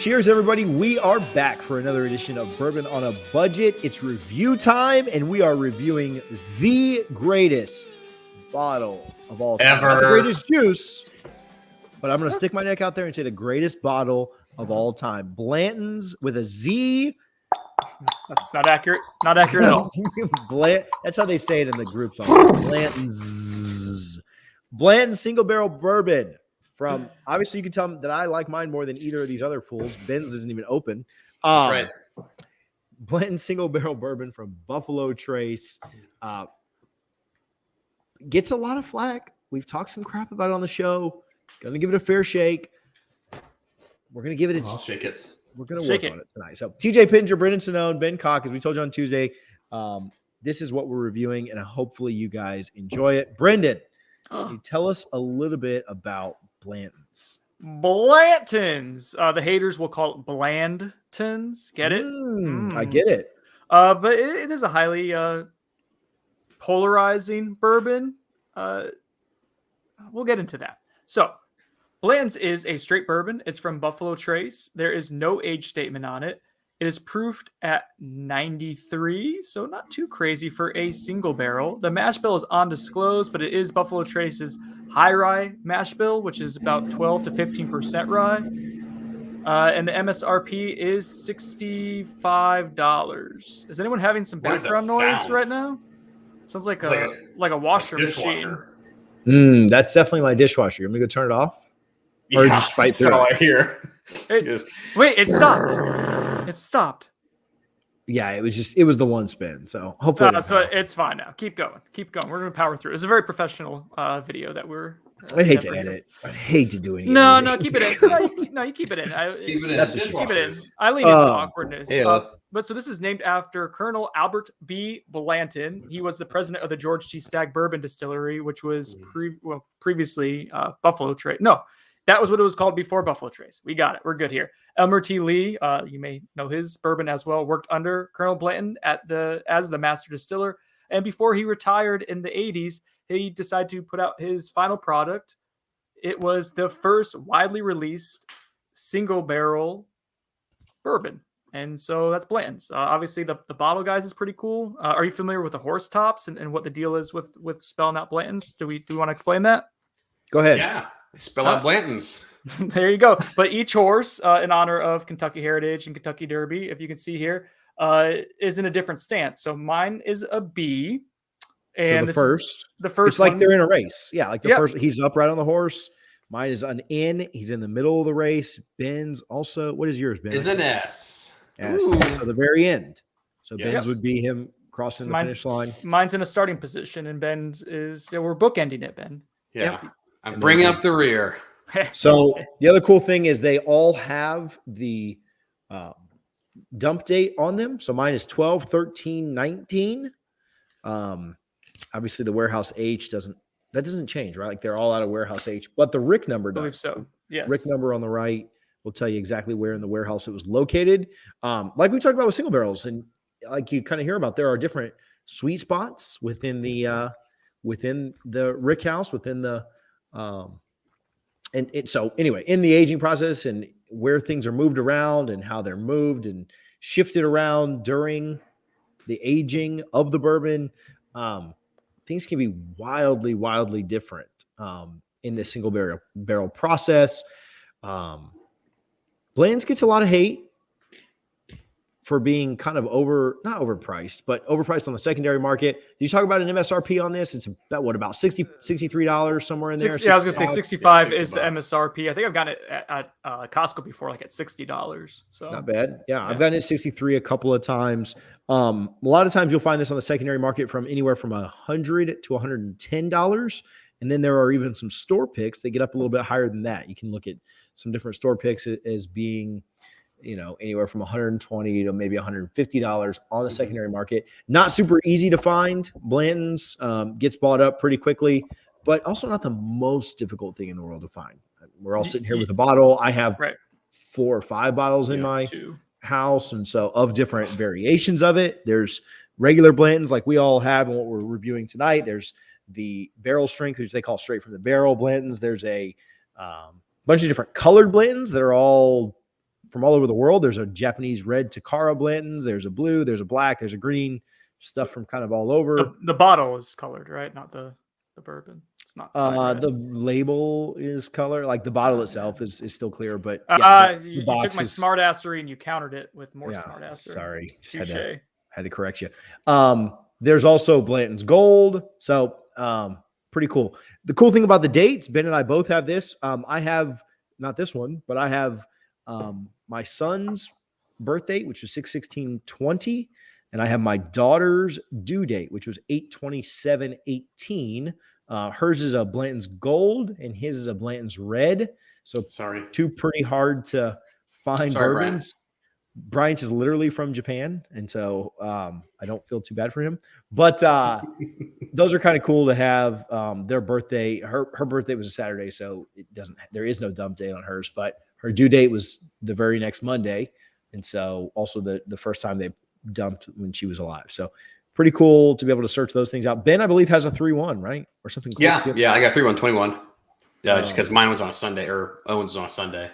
Cheers, everybody. We are back for another edition of Bourbon on a Budget. It's review time, and we are reviewing the greatest bottle of all time. Ever. Not the greatest juice, but I'm going to stick my neck out there and say the greatest bottle of all time. Blanton's with a Z. That's not accurate. Not accurate at all. That's how they say it in the group song. Blanton's. Blanton Single Barrel Bourbon. From obviously, you can tell that I like mine more than either of these other fools. Ben's isn't even open. That's right. Blanton Single Barrel Bourbon from Buffalo Trace gets a lot of flack. We've talked some crap about it on the show. Gonna give it a fair shake. We're gonna give it. I'll shake it. We're gonna work on it tonight. So TJ Pittenger, Brendan Sinone, Ben Cock, as we told you on Tuesday. This is what we're reviewing, and hopefully you guys enjoy it. Brendan, can you tell us a little bit about Blanton's? Blanton's. The haters will call it Blandtons. Get it? I get it. But it is a highly polarizing bourbon. We'll get into that. So, Blanton's is a straight bourbon. It's from Buffalo Trace. There is no age statement on it. It is proofed at 93, so not too crazy for a single barrel. The mash bill is undisclosed, but it is Buffalo Trace's high rye mash bill, which is about 12 to 15% rye. And the MSRP is $65. Is anyone having some background noise right now? Sounds like a washer machine. That's definitely my dishwasher. You want me to go turn it off? Or just fight through it? I hear. Wait, it stopped. It stopped. Yeah, it was the one spin. So hopefully, so it's fine now. Keep going. We're gonna power through. It's a very professional video that we're. I hate to edit. I hate to do anything. No, keep it in. You keep it in. Keep it in. Keep it in. I lean into awkwardness. But so this is named after Colonel Albert B. Blanton. He was the president of the George T. Stagg Bourbon Distillery, which was previously Buffalo Trace. No. That was what it was called before Buffalo Trace. We got it. We're good here. Elmer T. Lee, you may know his bourbon as well, worked under Colonel Blanton as the master distiller. And before he retired in the 80s, he decided to put out his final product. It was the first widely released single barrel bourbon. And so that's Blanton's. Obviously, the bottle, guys, is pretty cool. Are you familiar with the horse tops and what the deal is with spelling out Blanton's? Do we want to explain that? Go ahead. Yeah. Spell out Blanton's. There you go. But each horse, in honor of Kentucky Heritage and Kentucky Derby, if you can see here, is in a different stance. So mine is a B. And so the first it's like one, they're in a race. Yeah, like the first, he's upright on the horse. Mine is an N. He's in the middle of the race. Ben's also, what is yours, Ben? Is an S. S. So the very end. So Ben's would be him crossing the finish line. Mine's in a starting position, and Ben's is, we're bookending it, Ben. Yeah. I'm bringing up the rear. So the other cool thing is they all have the dump date on them. So mine is 12/13/19. Obviously the warehouse H doesn't change, right? Like they're all out of warehouse H, but the RIC number does. I believe so. Yes. RIC number on the right will tell you exactly where in the warehouse it was located. Like we talked about with single barrels, and like you kind of hear about, there are different sweet spots within the RIC house, within the so anyway, in the aging process and where things are moved around and how they're moved and shifted around during the aging of the bourbon, things can be wildly different in this single barrel process. Blanton's gets a lot of hate for being kind of not overpriced, but overpriced on the secondary market. Did you talk about an MSRP on this? It's about $63 somewhere in there. I was going to say 65 is the MSRP. I think I've gotten it at Costco before, like at $60. So not bad. Yeah, I've gotten it at 63 a couple of times. A lot of times you'll find this on the secondary market from anywhere from $100 to $110. And then there are even some store picks that get up a little bit higher than that. You can look at some different store picks as being, anywhere from $120 to maybe $150 on the secondary market. Not super easy to find. Blanton's gets bought up pretty quickly, but also not the most difficult thing in the world to find. We're all sitting here with a bottle. I have 4 or 5 bottles in my house, and so of different variations of it. There's regular Blanton's like we all have and what we're reviewing tonight. There's the barrel strength, which they call straight from the barrel Blanton's. There's a bunch of different colored Blanton's that are all from all over the world. There's a Japanese red Takara Blantons. There's a blue. There's a black. There's a green. Stuff from kind of all over. The bottle is colored, right? Not the bourbon. It's not. The label is color. Like the bottle itself is still clear, but yeah, you took my smartassery and you countered it with more smartassery. Sorry, had to correct you. There's also Blanton's Gold, so pretty cool. The cool thing about the dates, Ben and I both have this. I have not this one, but I have my son's birth date, which was 6/16/20. And I have my daughter's due date, which was 8/27/18. Hers is a Blanton's Gold, and his is a Blanton's Red. So two pretty hard to find bourbons. Bryant's is literally from Japan, and so I don't feel too bad for him. But those are kind of cool to have. Their birthday, her birthday was a Saturday, so there is no dump date on hers. But her due date was the very next Monday, and so also the first time they dumped when she was alive. So pretty cool to be able to search those things out. Ben, I believe, has a 3-1, right? Or something. Cool. Yeah. I got 3/1/21. Just because mine was on a Sunday, or Owen's was on a Sunday.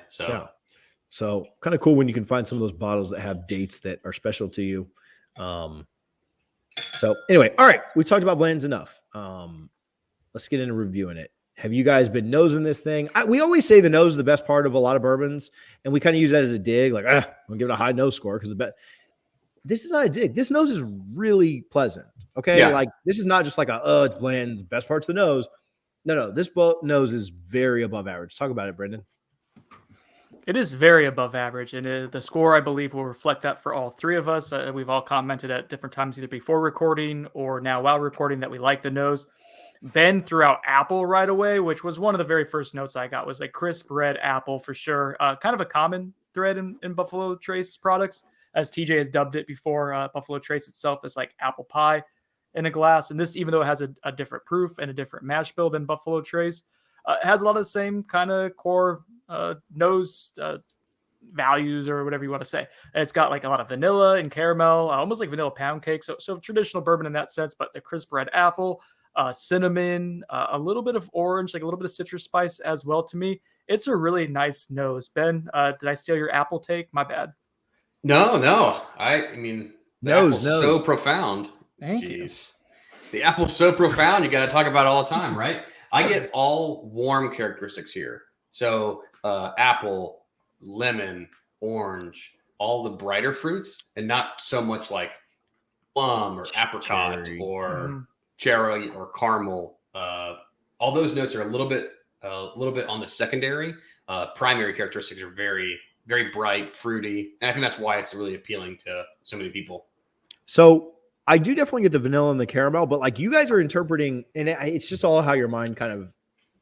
So kind of cool when you can find some of those bottles that have dates that are special to you. So anyway, all right. We talked about blends enough. Let's get into reviewing it. Have you guys been nosing this thing? We always say the nose is the best part of a lot of bourbons, and we kind of use that as a dig. Like, I'm going to give it a high nose score because this is not a dig. This nose is really pleasant. Okay. Yeah. Like this is not just like it's bland, best parts of the nose. No. This nose is very above average. Talk about it, Brendan. It is very above average. And the score, I believe, will reflect that for all three of us. We've all commented at different times, either before recording or now while recording, that we like the nose. Ben threw out apple right away, which was one of the very first notes I got, was a crisp red apple for sure. Kind of a common thread in Buffalo Trace products, as TJ has dubbed it before. Buffalo Trace itself is like apple pie in a glass. And this, even though it has a different proof and a different mash bill than Buffalo Trace, it has a lot of the same kind of core nose values, or whatever you want to say. It's got like a lot of vanilla and caramel, almost like vanilla pound cake. So traditional bourbon in that sense, but the crisp red apple, cinnamon, a little bit of orange, like a little bit of citrus spice as well. To me, it's a really nice nose. Ben, did I steal your apple take? My bad. No. I mean, the apple's so profound. Thank you. The apple's so profound. You got to talk about it all the time, right? I get all warm characteristics here. So apple, lemon, orange, all the brighter fruits, and not so much like plum or apricot or cherry or caramel. All those notes are a little bit on the secondary. Primary characteristics are very, very bright, fruity, and I think that's why it's really appealing to so many people. So I do definitely get the vanilla and the caramel, but like you guys are interpreting, and it's just all how your mind kind of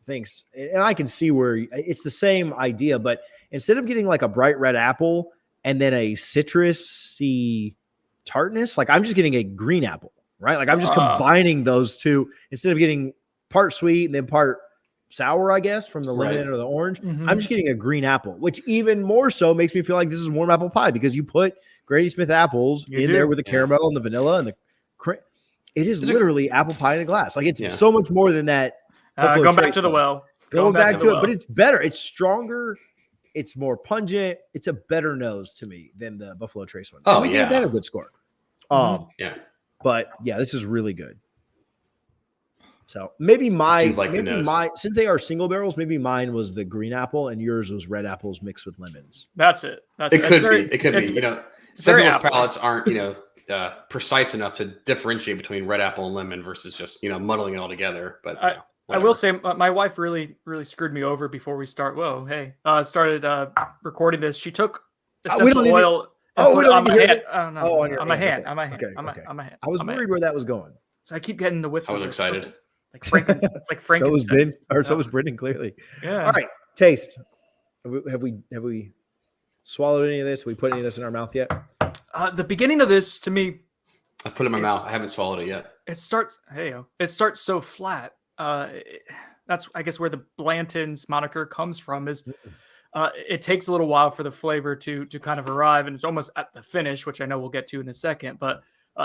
thinks. And I can see where it's the same idea, but instead of getting like a bright red apple and then a citrusy tartness, like I'm just getting a green apple, right? Like I'm just combining those two instead of getting part sweet and then part sour, I guess, from the lemon or the orange. I'm just getting a green apple, which even more so makes me feel like this is warm apple pie, because you put Granny Smith apples there with the caramel and the vanilla and the cream. It is literally apple pie in a glass. Like it's so much more than that. Going back to the well. Going back to it, but it's better. It's stronger. It's more pungent. It's a better nose to me than the Buffalo Trace one. Oh, we yeah. That a good score. But yeah, this is really good. So maybe since they are single barrels, maybe mine was the green apple and yours was red apples mixed with lemons. That's it. It could be. You know, some people's palates aren't, precise enough to differentiate between red apple and lemon versus just, muddling it all together. But I will say my wife really, really screwed me over before we started recording this. She took essential oil and put it on my hand. On my hand. I was worried where that was going. So I keep getting the whiffs. I was excited. Like Frankenstein. It's like Frankenstein. So was Brendan, clearly. Yeah. All right. Taste. Have we swallowed any of this? Have we put any of this in our mouth yet? The beginning of this, to me, I've put it in my mouth. I haven't swallowed it yet. It starts so flat. That's, I guess, where the Blanton's moniker comes from. Is it takes a little while for the flavor to kind of arrive, and it's almost at the finish, which I know we'll get to in a second. But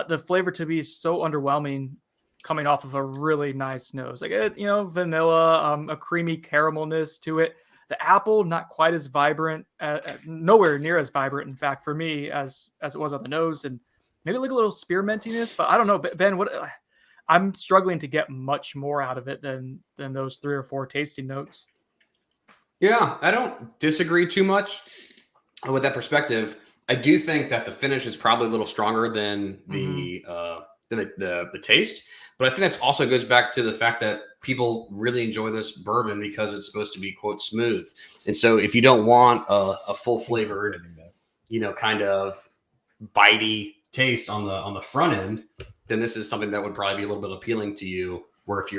the flavor to me is so underwhelming, coming off of a really nice nose, like vanilla, a creamy caramelness to it. The apple, not quite as vibrant, nowhere near as vibrant, in fact, for me as it was on the nose, and maybe like a little spearmintiness. But I don't know, Ben. I'm struggling to get much more out of it than those 3 or 4 tasting notes. Yeah, I don't disagree too much with that perspective. I do think that the finish is probably a little stronger than the taste, but I think that also goes back to the fact that people really enjoy this bourbon because it's supposed to be, quote, smooth. And so if you don't want a full flavored, kind of bitey taste on the front end, then this is something that would probably be a little bit appealing to you. Where if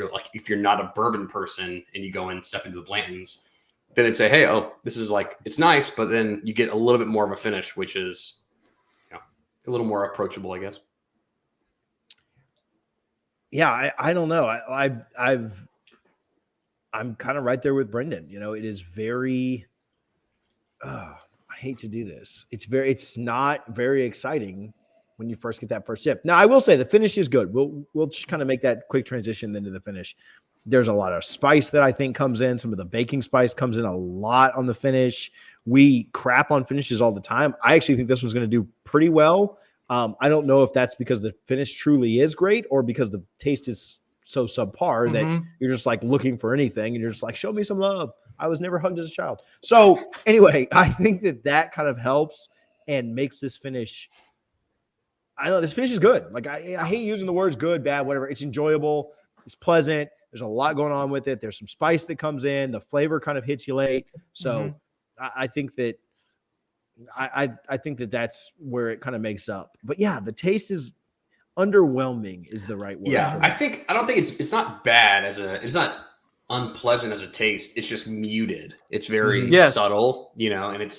you're not a bourbon person and you go and step into the Blantons, then it'd say, hey, this is it's nice, but then you get a little bit more of a finish, which is a little more approachable, I guess. Yeah, I don't know. I'm kind of right there with Brendan. It is very. I hate to do this. It's not very exciting when you first get that first sip. Now, I will say the finish is good. We'll just kind of make that quick transition into the finish. There's a lot of spice that I think comes in. Some of the baking spice comes in a lot on the finish. We crap on finishes all the time. I actually think this one's going to do pretty well. I don't know if that's because the finish truly is great or because the taste is so subpar that you're just looking for anything and you're just show me some love. I was never hugged as a child. So anyway, I think that kind of helps and makes this finish. I know this finish is good. I hate using the words good, bad, whatever. It's enjoyable. It's pleasant. There's a lot going on with it. There's some spice that comes in. The flavor kind of hits you late. So I think that I think that's where it kind of makes up. But yeah, the taste is underwhelming is the right word. Yeah, I don't think it's not bad it's not unpleasant as a taste. It's just muted. It's very subtle, and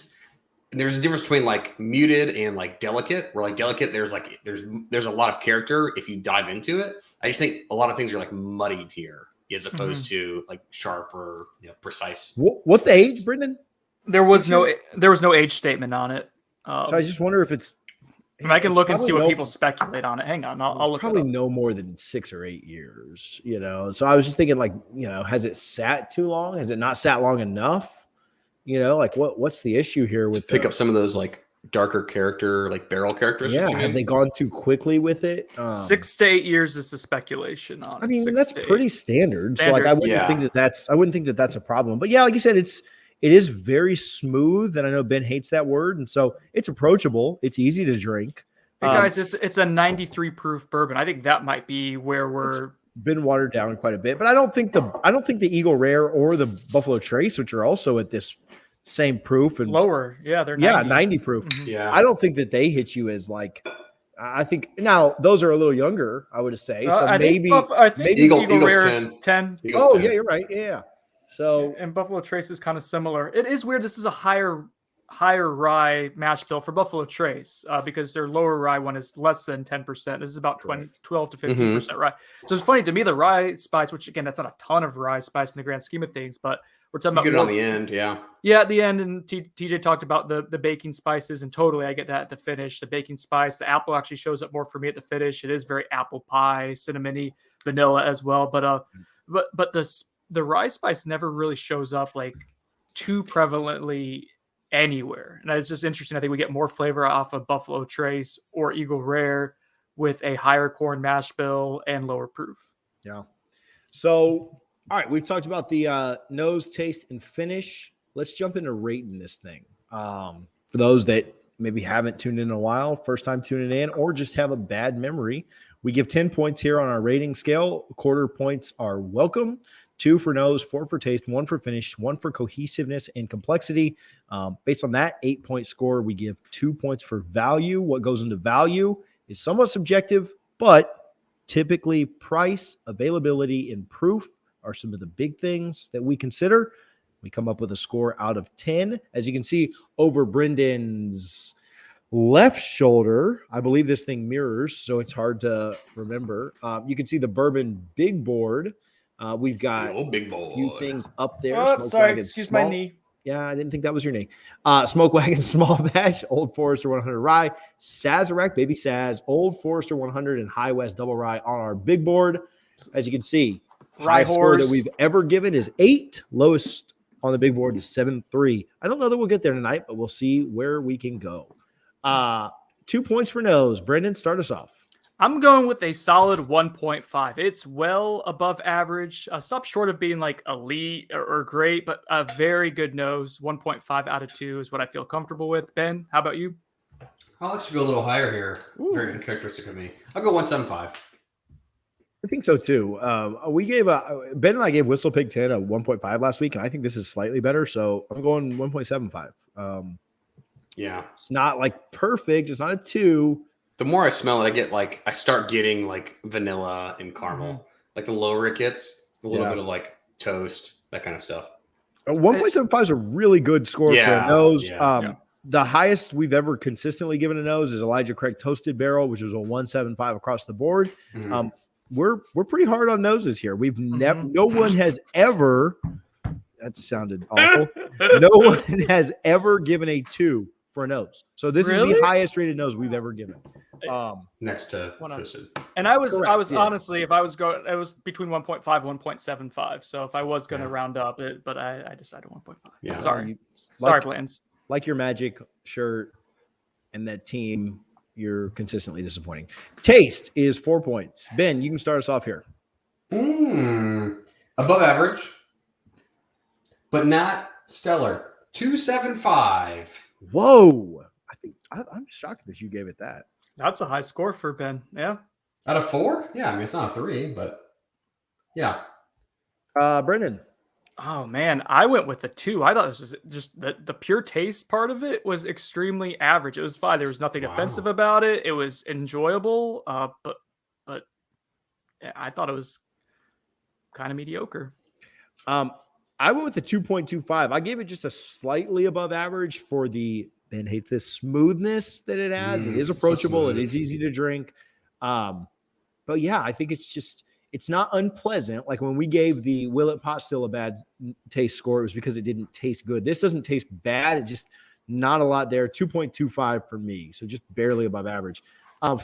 there's a difference between muted and delicate. Where delicate, there's a lot of character if you dive into it. I just think a lot of things are muddied here as opposed to sharp or precise. What's the age, Brendan? There was no age statement on it. So I just wonder if it's. I can look and see what people speculate on it. Hang on, I'll look. Probably no more than 6 or 8 years. So I was just thinking, has it sat too long? Has it not sat long enough? What's the issue here with pick up some of those darker character, barrel characteristics? Yeah, have they gone too quickly with it? 6 to 8 years is the speculation on it. I mean, that's pretty standard. So I wouldn't think that that's a problem. But yeah, like you said, it is very smooth, and I know Ben hates that word, and so it's approachable. It's easy to drink. Hey guys, it's a 93 proof bourbon. I think that might be where we're been watered down quite a bit, but I don't think the Eagle Rare or the Buffalo Trace, which are also at this same proof and lower, they're 90 proof. Yeah, I don't think that they hit you as I think now those are a little younger. I would say so. I maybe think Eagle Rare is 10. Eagle's 10. Yeah, you're right. Yeah. So and Buffalo Trace is kind of similar. It is weird. This is a higher rye mash bill for Buffalo Trace because their lower rye one is less than 10%. This is about 12 to 15% rye. So it's funny to me, the rye spice, which again, that's not a ton of rye spice in the grand scheme of things, but we're talking about good on the end. Yeah, at the end. And TJ talked about the baking spices, and totally I get that at the finish. The baking spice, the apple actually shows up more for me at the finish. It is very apple pie, cinnamony, vanilla as well. But the rye spice never really shows up too prevalently anywhere. And it's just interesting. I think we get more flavor off of Buffalo Trace or Eagle Rare with a higher corn mash bill and lower proof. Yeah. So, all right, we've talked about the nose, taste, and finish. Let's jump into rating this thing. For those that maybe haven't tuned in a while, first time tuning in, or just have a bad memory, we give 10 points here on our rating scale. Quarter points are welcome. 2 for nose, 4 for taste, 1 for finish, 1 for cohesiveness and complexity. Based on that 8-point score, we give 2 points for value. What goes into value is somewhat subjective, but typically price, availability, and proof are some of the big things that we consider. We come up with a score out of 10. As you can see over Brendan's left shoulder, I believe this thing mirrors, so it's hard to remember. You can see the bourbon big board. We've got big board. A few things up there. Oh, sorry, excuse my knee. Yeah, I didn't think that was your knee. Smoke Wagon Small Batch, Old Forester 100 Rye, Sazerac Baby Saz, Old Forester 100, and High West Double Rye on our big board. As you can see, Rye highest score that we've ever given is 8. Lowest on the big board is 7-3. I don't know that we'll get there tonight, but we'll see where we can go. 2 points for nose. Brendan, start us off. I'm going with a solid 1.5. It's well above average. Stop short of being like elite or great, but a very good nose. 1.5 out of 2 is what I feel comfortable with. Ben, how about you? I'll actually go a little higher here. Ooh. Very uncharacteristic of me. I'll go 1.75. I think so too. We gave Ben and I gave Whistle Pig 10 a 1.5 last week, and I think this is slightly better. So I'm going 1.75. Yeah, it's not like perfect. It's not a 2. The more I smell it, I start getting like vanilla and caramel. Like the lower it gets, a little bit of like toast, that kind of stuff. 1.75 is a really good score for a nose. Yeah. The highest we've ever consistently given a nose is Elijah Craig Toasted Barrel, which was a 1.75 across the board. Mm-hmm. We're pretty hard on noses here. We've never, no one has ever. That sounded awful. No one has ever given a 2 for a nose. So this is the highest rated nose we've ever given. Next to Toasted. And I was honestly, if I was going, it was between 1.5 1.75. So if I was going to round up it, but I decided 1.5. Yeah. Sorry, Plans. Like your Magic shirt and that team, you're consistently disappointing. Taste is 4 points. Ben, you can start us off here. Above average, but not stellar. 2.75. Whoa! I'm shocked that you gave it that. That's a high score for Ben. Yeah. Out of 4? Yeah, I mean it's not a 3, but yeah. Brendan. Oh man, I went with the 2. I thought this was just the pure taste part of it was extremely average. It was fine. There was nothing offensive about it. It was enjoyable. But I thought it was kind of mediocre. I went with the 2.25. I gave it just a slightly above average for the Ben hates this smoothness that it has. It is approachable. It is easy to drink. But yeah, I think it's not unpleasant. Like when we gave the Will It Pot Still a bad taste score, it was because it didn't taste good. This doesn't taste bad. It just not a lot there. 2.25 for me. So just barely above average.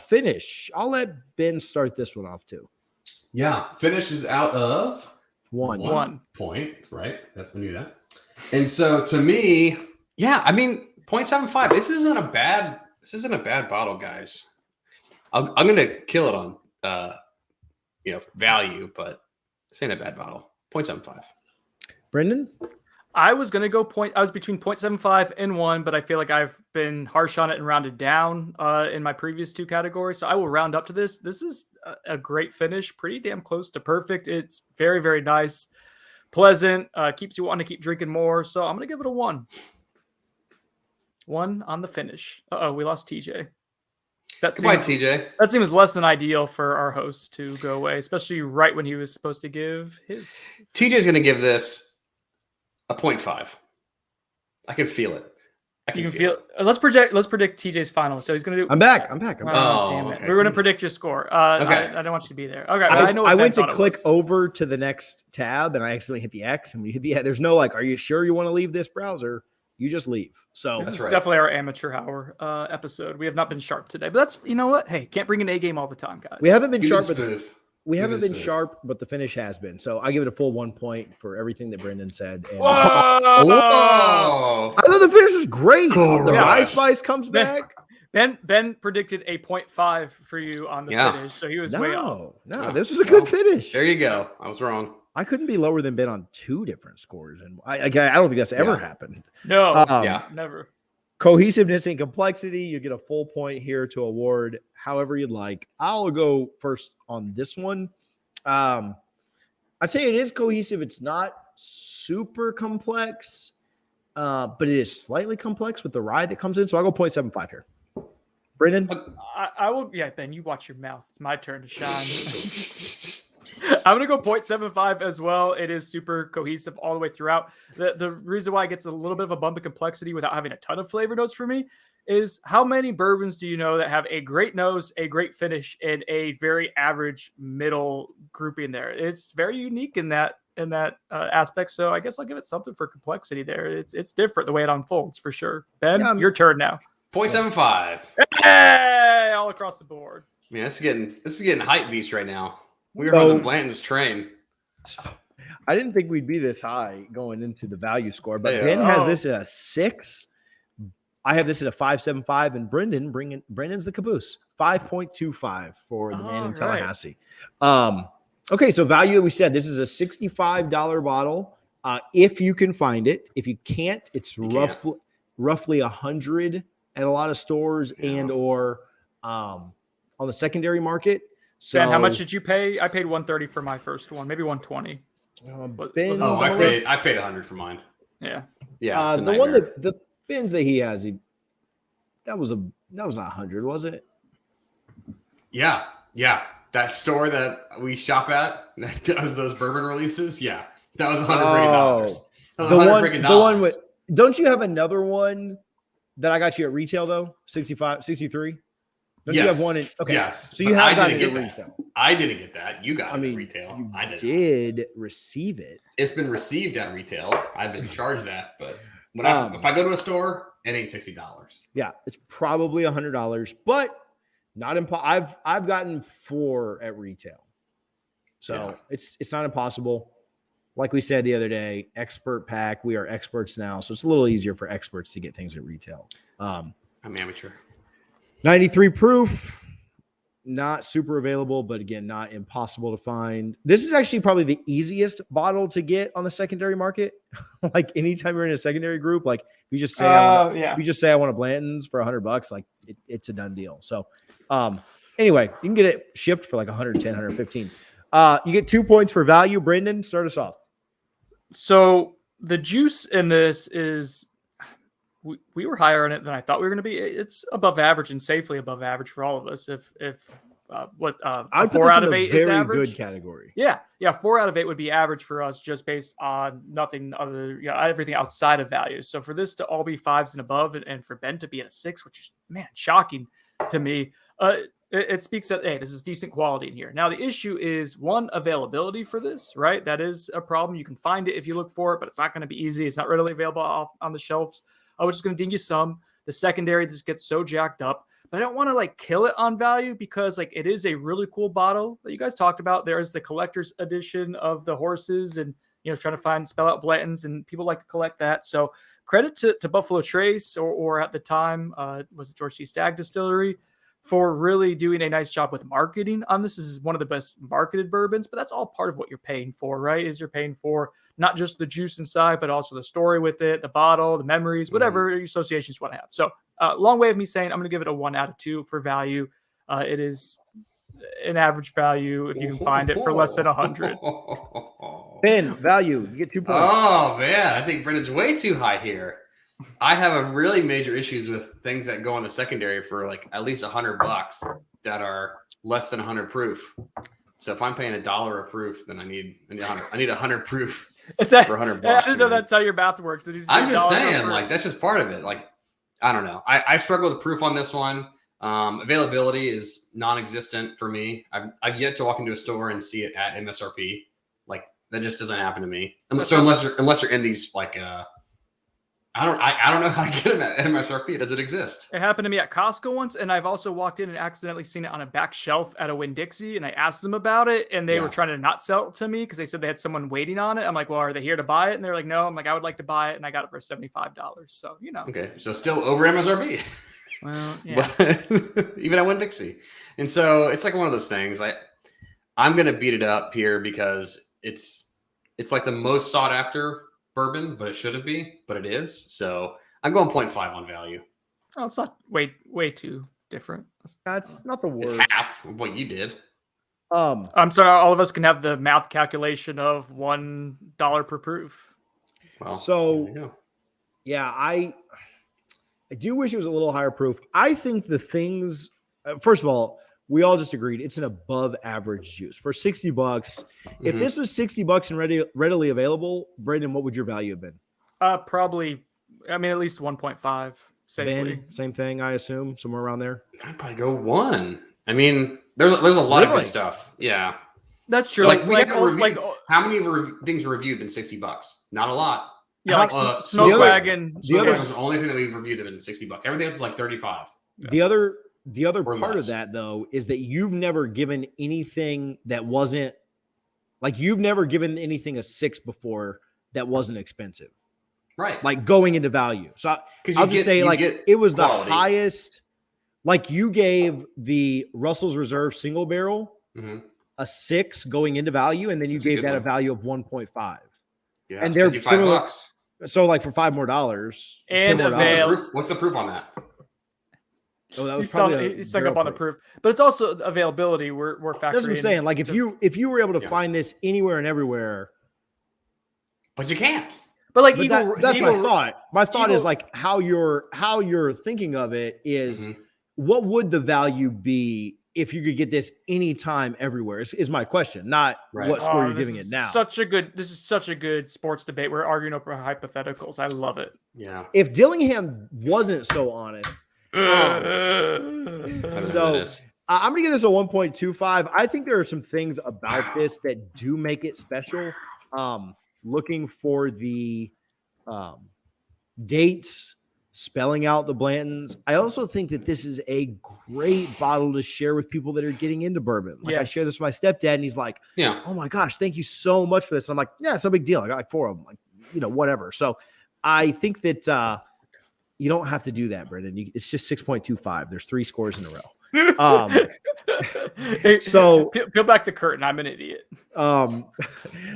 Finish. I'll let Ben start this one off too. Yeah. Finish is out of 1 point, right? That's when you do that. And so to me, yeah, I mean, 0.75. This isn't a bad bottle, guys. I'm gonna kill it on value, but this ain't a bad bottle. 0.75. Brendan? I was going to go I was between 0.75 and 1, but I feel like I've been harsh on it and rounded down in my previous 2 categories. So I will round up to this. This is a great finish, pretty damn close to perfect. It's very, very nice, pleasant, keeps you wanting to keep drinking more. So I'm going to give it a 1. 1 on the finish. We lost TJ. Goodbye, TJ. That seems less than ideal for our host to go away, especially right when he was supposed to give his. TJ's going to give this a 0.5. I can feel it. You can feel it. Let's predict TJ's final. So he's going to do. I'm back. Oh, damn it. Okay. We're going to predict your score. Okay. I don't want you to be there. Okay. I went to click over to the next tab and I accidentally hit the X. And when you hit the X, there's no are you sure you want to leave this browser? You just leave. So this is definitely our amateur hour episode. We have not been sharp today, but that's, you know what? Hey, can't bring an A game all the time, guys. We haven't been sharp, but the finish has been. So I give it a full 1 point for everything that Brendan said. And Whoa! I thought the finish was great. The rye spice comes back. Ben predicted a 0.5 for you on the finish, so he was way off. No, this was a good finish. There you go. I was wrong. I couldn't be lower than Ben on 2 different scores, and I don't think that's ever happened. No, never. Cohesiveness and complexity, you get a full point here to award however you'd like. I'll go first on this one. I'd say it is cohesive. It's not super complex, but it is slightly complex with the rye that comes in. So I'll go 0.75 here. Brendan? I will. Yeah, Ben, you watch your mouth. It's my turn to shine. I'm going to go 0.75 as well. It is super cohesive all the way throughout. The reason why it gets a little bit of a bump of complexity without having a ton of flavor notes for me is how many bourbons do you know that have a great nose, a great finish, and a very average middle grouping there? It's very unique in that aspect. So I guess I'll give it something for complexity there. It's different the way it unfolds for sure. Ben, your turn now. 0.75. Hey, all across the board. Man, this is getting hype beast right now. We are on the Blanton's train. I didn't think we'd be this high going into the value score, but Ben has this at a 6. I have this at a 5.75, and Brendan's the caboose, 5.25 for the man in Tallahassee. Okay, so value, we said this is a $65 bottle. If you can find it, if you can't, it's roughly 100 at a lot of stores and or on the secondary market. So Ben, how much did you pay? I paid $130 for my first one, maybe $120. I paid $100 for mine. Yeah. The one the bins that he has, that was not 100, was it? Yeah. That store that we shop at that does those bourbon releases, that was $100. The one with. Don't you have another one that I got you at retail though? 65, 63. Don't you have one in? Okay. Yes. So you have got it at retail. I didn't get that. You got it at retail. I did receive it. It's been received at retail. I've been charged that, but if I go to a store, it ain't $60. Yeah, it's probably $100, but not impossible. I've gotten 4 at retail, so it's not impossible. Like we said the other day, expert pack. We are experts now, so it's a little easier for experts to get things at retail. I'm amateur. 93 proof, not super available, but again, not impossible to find. This is actually probably the easiest bottle to get on the secondary market. Like anytime you're in a secondary group, like if you just say, I want a Blanton's for $100, like it's a done deal. So anyway, you can get it shipped for like 110, 115. You get 2 points for value. Brendan, start us off. So the juice in this is, we were higher on it than I thought we were going to be. It's above average and safely above average for all of us. If 4 out of 8 is average, good category. Yeah, 4 out of 8 would be average for us, just based on nothing other, everything outside of value. So for this to all be 5s and above, and for Ben to be at a 6, which is shocking to me. It speaks that, hey, this is decent quality in here. Now, the issue is, one, availability for this, right? That is a problem. You can find it if you look for it, but it's not going to be easy. It's not readily available on the shelves, which is going to ding you some. The secondary just gets so jacked up. But I don't want to kill it on value, because it is a really cool bottle that you guys talked about. There is the collector's edition of the horses, and trying to spell out Blantons, and people like to collect that. So credit to Buffalo Trace, or at the time, was it George T. Stagg Distillery, for really doing a nice job with marketing on this. This is one of the best marketed bourbons, but that's all part of what you're paying for, right? Is you're paying for not just the juice inside, but also the story with it, the bottle, the memories, whatever associations you want to have. So long way of me saying I'm going to give it a 1 out of 2 for value. It is an average value if you can find it for less than 100. Ben, value, you get 2 points. Oh man, I think Brendan's way too high here. I have a really major issues with things that go on the secondary for at least $100 that are less than 100 proof. So if I'm paying $1 a proof, then I need 100 proof for $100. I don't know that's how your math works. I'm just saying, that's just part of it. I don't know. I struggle with proof on this one. Availability is non-existent for me. I've yet to walk into a store and see it at MSRP. That just doesn't happen to me. Unless you're in these I don't know how to get them at MSRP. Does it exist? It happened to me at Costco once, and I've also walked in and accidentally seen it on a back shelf at a Winn-Dixie, and I asked them about it, and they were trying to not sell it to me because they said they had someone waiting on it. I'm like, well, are they here to buy it? And they're like, no. I'm like, I would like to buy it, and I got it for $75. So, Okay, so still over MSRP. Well, yeah. But, even at Winn-Dixie. And so it's one of those things. I'm going to beat it up here because it's the most sought after bourbon, but it shouldn't be, but it is. So I'm going 0.5 on value. Oh, it's not way too different. That's not the worst. It's half of what you did. I'm sorry, all of us can have the math calculation of $1 per proof. Well, so yeah, I do wish it was a little higher proof. I think the things, first of all, we all just agreed it's an above average juice for $60. Mm-hmm. If this was $60 and readily available, Brandon, what would your value have been? Probably, at least 1.5 safely. Ben, same thing, I assume, somewhere around there. I'd probably go 1. There's a lot of good stuff. Yeah, that's true. So how many things reviewed been $60? Not a lot. Yeah, Smoke Wagon. The other was the only thing that we've reviewed that been $60. Everything else is $35. The other part of that, though, is that you've never given anything that wasn't Like you've never given anything a 6 before that wasn't expensive. Right. Like going into value. So I'll just say like it was quality. The highest. Like you gave the Russell's Reserve single barrel a 6 going into value, and then you gave that a value of 1.5. Yeah, and they're similar. $55. So like for $5 more, and what's the proof on that? Oh, that was probably he stuck up on the proof, but it's also availability. We're factoring. That's what I'm saying. Like if you were able to find this anywhere and everywhere, but you can't. But like that's my thought. My thought is like how you're thinking of it is what would the value be if you could get this anytime everywhere is my question, not what score you're giving it now. This is such a good sports debate. We're arguing over hypotheticals. I love it. Yeah. If Dillingham wasn't so honest. So I'm gonna give this a 1.25. I think there are some things about this that do make it special. Looking for the dates, spelling out the Blantons. I also think that this is a great bottle to share with people that are getting into bourbon. Like I share this with my stepdad, and he's like, "Oh my gosh, thank you so much for this." And I'm like, "Yeah, it's no big deal. I got like 4 of them. Like, whatever." So I think that you don't have to do that, Brendan. It's just 6.25. There's 3 scores in a row. So peel back the curtain. I'm an idiot.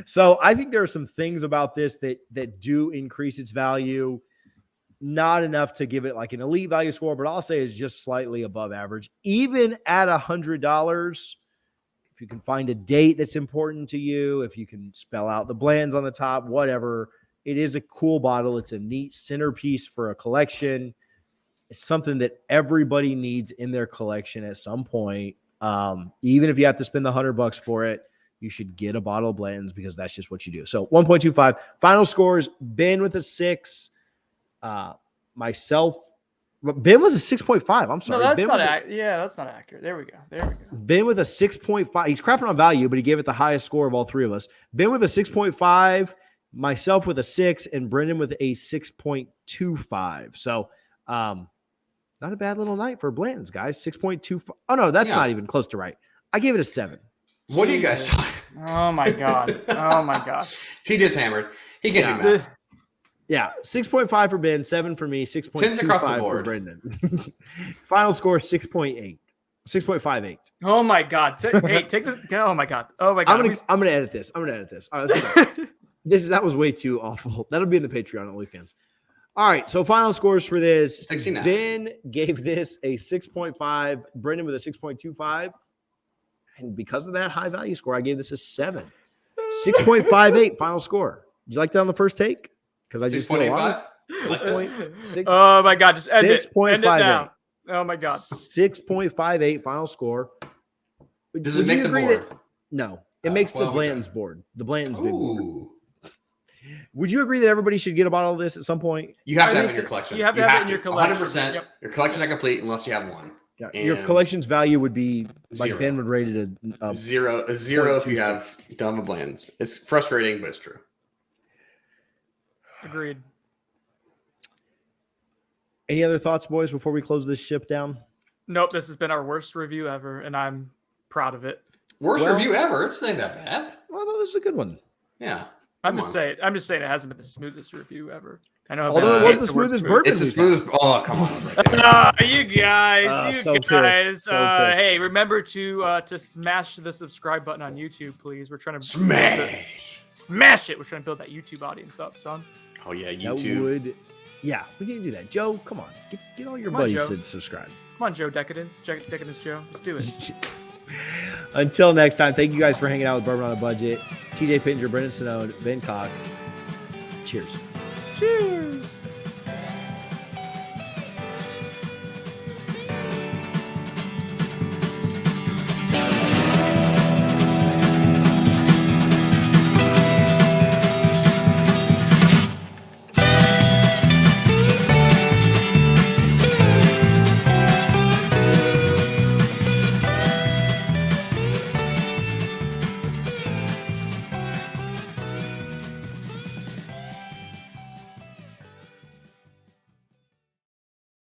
So I think there are some things about this that do increase its value. Not enough to give it like an elite value score, but I'll say it's just slightly above average. Even at $100, if you can find a date that's important to you, if you can spell out the blends on the top, whatever. It is a cool bottle. It's a neat centerpiece for a collection. It's something that everybody needs in their collection at some point. Even if you have to spend the $100 for it, you should get a bottle of Blantons because that's just what you do. So 1.25. Final scores, Ben with a 6. Myself, Ben was a 6.5. I'm sorry. No, that's not that's not accurate. There we go. Ben with a 6.5. He's crapping on value, but he gave it the highest score of all 3 of us. Ben with a 6.5. Myself with a 6, and Brendan with a 6.25. So, not a bad little night for Blantons, guys. 6.25. Oh, no, that's not even close to right. I gave it a 7. What do you guys? Oh, my God. Oh, my gosh. He just hammered. He can do math. Yeah, 6.5 for Ben, 7 for me, 6.25 for Brendan. Final score, 6.8. 6.58. Oh, my God. Hey, take this. Oh, my God. Oh, my God. I'm going to edit this. All right, let's go. That was way too awful. That'll be in the Patreon OnlyFans. All right, so final scores for this. 69. Ben gave this a 6.5. Brendan with a 6.25. And because of that high value score, I gave this a 7. 6.58 final score. Did you like that on the first take? Because I just did a lot. 6.6. Oh, my God. Just end 6.58. End it now. Oh, my God. 6.58 final score. Does it make the board? No. It makes the Blanton's board. The Blanton's big board. Would you agree that everybody should get a bottle of this at some point? You have to have it in your collection. You have to have it in your collection. 100%. Yep. Your collection's not complete unless you have one. Yeah. Your collection's value would be like Ben would rate it a zero if you have dumb Blantons. It's frustrating, but it's true. Agreed. Any other thoughts, boys, before we close this ship down? Nope. This has been our worst review ever, and I'm proud of it. Worst review ever? It's not that bad. Well, this is a good one. Yeah. I'm just saying it hasn't been the smoothest review ever. I know. Although it was the smoothest bourbon. It's the smoothest. Oh, come on. You guys. Hey, remember to smash the subscribe button on YouTube, please. We're trying to smash it. We're trying to build that YouTube audience up, son. Oh yeah, YouTube. We can do that. Joe, come on. Get all your buddies to subscribe. Come on, Joe Decadence. Decadence Joe. Let's do it. Until next time, thank you guys for hanging out with Bourbon on a Budget. TJ Pittenger, Brendan Sonnone, Ben Cock. Cheers. Cheers.